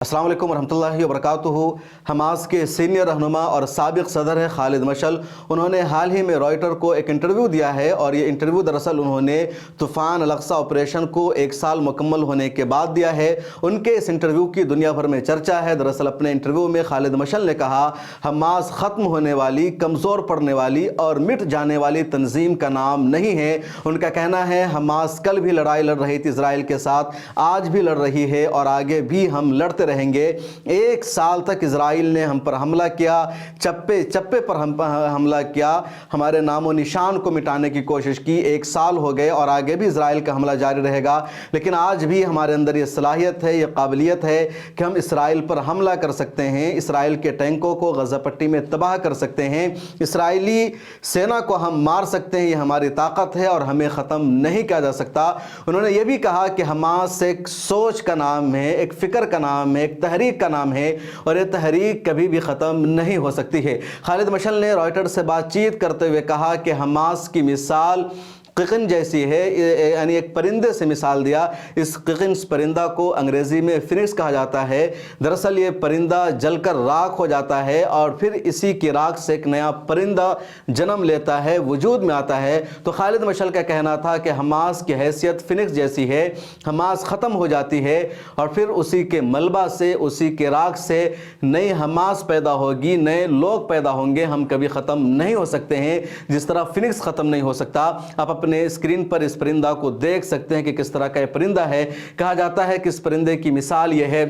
अस्सलाम वालेकुम रहमतुल्लाहि व बरकातुहू। हमास के सीनियर रहनुमा और साबिक सदर है खालिद मशअल, उन्होंने हाल ही में रॉयटर को एक इंटरव्यू दिया है और ये इंटरव्यू दरअसल उन्होंने तूफ़ान अल-अक़सा ऑपरेशन को 1 साल मुकम्मल होने के बाद दिया है। उनके इस इंटरव्यू की दुनिया भर में चर्चा है। दरअसल अपने इंटरव्यू में खालिद मशअल ने कहा, हमास ख़त्म होने वाली, कमज़ोर पड़ने वाली और मिट जाने वाली तंजीम का नाम नहीं है। उनका कहना है हमास कल भी लड़ाई लड़ रही थी इजराइल के साथ, आज भी लड़ रही है और आगे भी हम लड़ते रहेंगे। 1 साल तक इजराइल ने हम पर हमला किया, चप्पे चप्पे पर हमला किया, हमारे नामो निशान को मिटाने की कोशिश की। 1 साल हो गए और आगे भी इजराइल का हमला जारी रहेगा, लेकिन आज भी हमारे अंदर ये सलाहियत है, ये काबिलियत है कि हम इजराइल पर हमला कर सकते हैं, इजराइल के टैंकों को गज़ा पट्टी में तबाह कर सकते हैं, इजरायली सेना को हम मार सकते हैं। ये हमारी ताकत है और हमें ख़त्म नहीं किया जा सकता। उन्होंने ये भी कहा कि हमास एक सोच का नाम है, एक फ़िक्र का नाम है, एक तहरीक का नाम है और ये तहरीक कभी भी ख़त्म नहीं हो सकती है। खालिद मशअल ने रॉयटर्स से बातचीत करते हुए कहा कि हमास की मिसाल क़िक़िन जैसी है, यानी एक परिंदे से मिसाल दिया। इस क़िक़िन परिंदा को अंग्रेज़ी में फिनिक्स कहा जाता है। दरअसल ये परिंदा जलकर राख हो जाता है और फिर इसी की राख से एक नया परिंदा जन्म लेता है, वजूद में आता है। तो खालिद मशअल का कहना था कि हमास की हैसियत फिनिक्स जैसी है, हमास ख़त्म हो जाती है और फिर उसी के मलबा से, उसी के राख से नई हमास पैदा होगी, नए लोग पैदा होंगे। हम कभी ख़त्म नहीं हो सकते हैं, जिस तरह फिनिक्स ख़त्म नहीं हो सकता। आप अपने स्क्रीन पर इस परिंदा को देख सकते हैं कि किस तरह का यह परिंदा है। कहा जाता है कि इस परिंदे की मिसाल यह है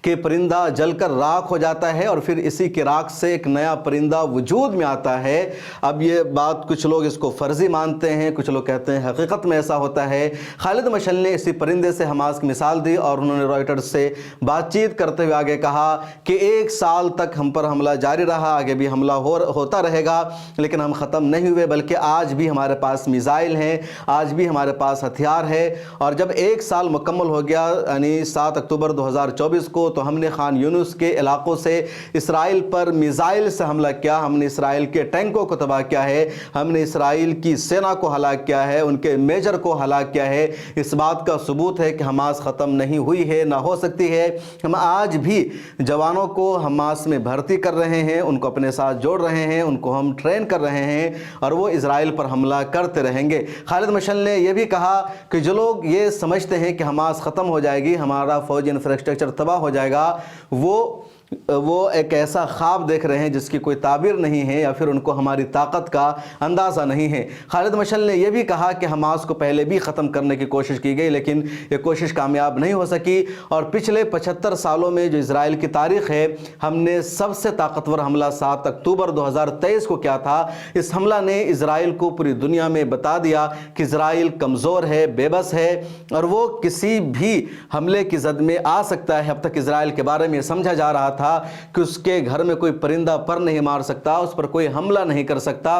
कि परिंदा जलकर राख हो जाता है और फिर इसी की राख से एक नया परिंदा वजूद में आता है। अब ये बात कुछ लोग इसको फर्जी मानते हैं, कुछ लोग कहते हैं हकीकत में ऐसा होता है। खालिद मशअल ने इसी परिंदे से हमास की मिसाल दी और उन्होंने रॉयटर्स से बातचीत करते हुए आगे कहा कि 1 साल तक हम पर हमला जारी रहा, आगे भी हमला होता रहेगा, लेकिन हम ख़त्म नहीं हुए, बल्कि आज भी हमारे पास मिसाइल हैं, आज भी हमारे पास हथियार है। और जब 1 साल मुकम्मल हो गया, यानी 7 अक्टूबर 2024 को, तो हमने खान यूनुस के इलाकों से इसराइल पर मिसाइल से हमला किया, हमने इसराइल के टैंकों को तबाह किया है, हमने इसराइल की सेना को हलाक किया है, उनके मेजर को हलाक किया है। इस बात का सबूत है कि हमास ख़त्म नहीं हुई है, ना हो सकती है। हम आज भी जवानों को हमास में भर्ती कर रहे हैं, उनको अपने साथ जोड़ रहे हैं, उनको हम ट्रेन कर रहे हैं और वो इसराइल पर हमला करते रहेंगे। खालिद मशअल ने यह भी कहा कि जो लोग ये समझते हैं कि हमास ख़त्म हो जाएगी, हमारा फ़ौजी इंफ्रास्ट्रक्चर तबाह हो जाएगा, वो एक ऐसा ख्वाब देख रहे हैं जिसकी कोई ताबीर नहीं है, या फिर उनको हमारी ताकत का अंदाज़ा नहीं है। खालिद मशअल ने यह भी कहा कि हमास को पहले भी ख़त्म करने की कोशिश की गई, लेकिन ये कोशिश कामयाब नहीं हो सकी और पिछले 75 सालों में जो इजराइल की तारीख़ है, हमने सबसे ताकतवर हमला 7 अक्टूबर 2023 को किया था। इस हमला ने इजराइल को पूरी दुनिया में बता दिया कि इजराइल कमज़ोर है, बेबस है और वो किसी भी हमले की जद में आ सकता है। अब तक इजराइल के बारे में समझा जा रहा था कि उसके घर में कोई परिंदा पर नहीं मार सकता, उस पर कोई हमला नहीं कर सकता,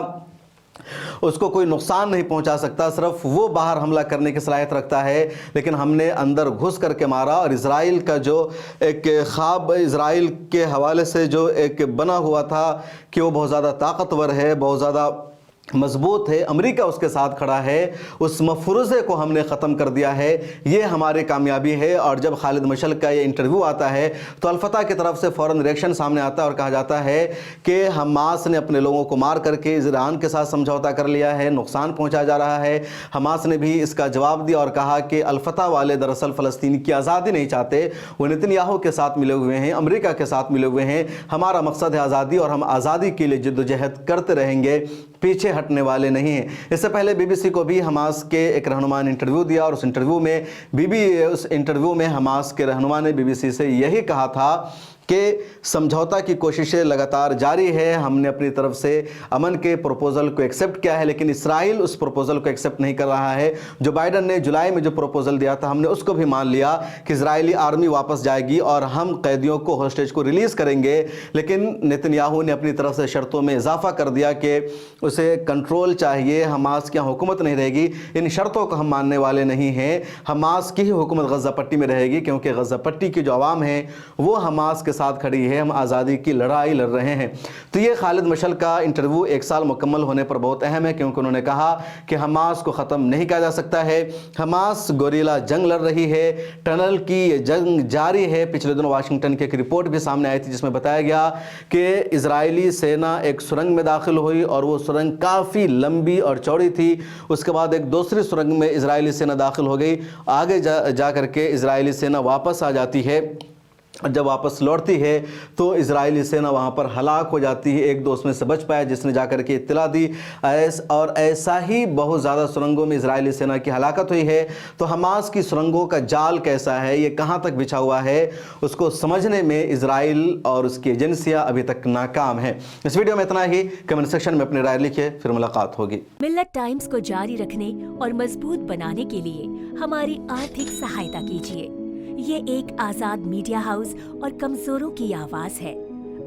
उसको कोई नुकसान नहीं पहुंचा सकता, सिर्फ वो बाहर हमला करने की सलाहियत रखता है। लेकिन हमने अंदर घुस करके मारा और इजराइल का जो एक ख्वाब इजराइल के हवाले से जो एक बना हुआ था कि वो बहुत ज़्यादा ताकतवर है, बहुत ज़्यादा मजबूत है, अमेरिका उसके साथ खड़ा है, उस मफरूज़े को हमने ख़त्म कर दिया है। ये हमारी कामयाबी है। और जब खालिद मशअल का ये इंटरव्यू आता है तो अल-फतह की तरफ से फ़ौरन रिएक्शन सामने आता है और कहा जाता है कि हमास ने अपने लोगों को मार करके ईरान के साथ समझौता कर लिया है, नुकसान पहुंचाया जा रहा है। हमास ने भी इसका जवाब दिया और कहा कि अल-फतह वाले दरअसल फ़लस्तीन की आज़ादी नहीं चाहते, वो नेतन्याहू के साथ मिले हुए हैं, अमेरिका के साथ मिले हुए हैं। हमारा मकसद है आज़ादी और हम आज़ादी के लिए जद्दोजहद करते रहेंगे, पीछे हटने वाले नहीं हैं। इससे पहले बीबीसी को भी हमास के एक रहनुमा ने इंटरव्यू दिया और उस इंटरव्यू में हमास के रहनुमा ने बीबीसी से यही कहा था कि समझौता की कोशिशें लगातार जारी है, हमने अपनी तरफ से अमन के प्रपोज़ल को एक्सेप्ट किया है, लेकिन इसराइल उस प्रपोज़ल को एक्सेप्ट नहीं कर रहा है। जो बाइडन ने जुलाई में जो प्रपोज़ल दिया था, हमने उसको भी मान लिया कि इजरायली आर्मी वापस जाएगी और हम कैदियों को, हॉस्टेज को रिलीज़ करेंगे, लेकिन नेतन्याहू ने अपनी तरफ से शर्तों में इजाफा कर दिया कि उसे कंट्रोल चाहिए, हमास की हुकूमत नहीं रहेगी। इन शर्तों को हम मानने वाले नहीं हैं। हमास की ही हुकूमत गज़ा पट्टी में रहेगी, क्योंकि गज़ा पट्टी की जो आवाम है वो हमास के साथ खड़ी है, हम आज़ादी की लड़ाई लड़ रहे हैं। तो ये खालिद मशअल का इंटरव्यू 1 साल मुकम्मल होने पर बहुत अहम है, क्योंकि उन्होंने कहा कि हमास को ख़त्म नहीं किया जा सकता है, हमास गोरिल्ला जंग लड़ रही है, टनल की ये जंग जारी है। पिछले दिनों वाशिंगटन की एक रिपोर्ट भी सामने आई थी जिसमें बताया गया कि इजरायली सेना एक सुरंग में दाखिल हुई और वो सुरंग काफ़ी लंबी और चौड़ी थी। उसके बाद एक दूसरी सुरंग में इजरायली सेना दाखिल हो गई। आगे जा करके इजरायली सेना वापस आ जाती है, और जब वापस लौटती है तो इजरायली सेना वहाँ पर हलाक हो जाती है। एक दो उसमें से बच पाया जिसने जाकर के इत्तला दी। और ऐसा ही बहुत ज़्यादा सुरंगों में इजरायली सेना की हलाकत हुई है। तो हमास की सुरंगों का जाल कैसा है, ये कहाँ तक बिछा हुआ है, उसको समझने में इजराइल और उसकी एजेंसियाँ अभी तक नाकाम हैं। इस वीडियो में इतना ही। कमेंट सेक्शन में अपनी राय लिखिए, फिर मुलाकात होगी। मिल्लत टाइम्स को जारी रखने और मजबूत बनाने के लिए हमारी आर्थिक सहायता कीजिए। ये एक आजाद मीडिया हाउस और कमजोरों की आवाज है।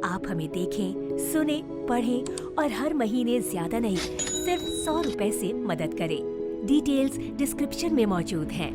आप हमें देखें, सुने, पढ़ें और हर महीने ज्यादा नहीं, सिर्फ 100 रुपए से मदद करें। डिटेल्स डिस्क्रिप्शन में मौजूद हैं।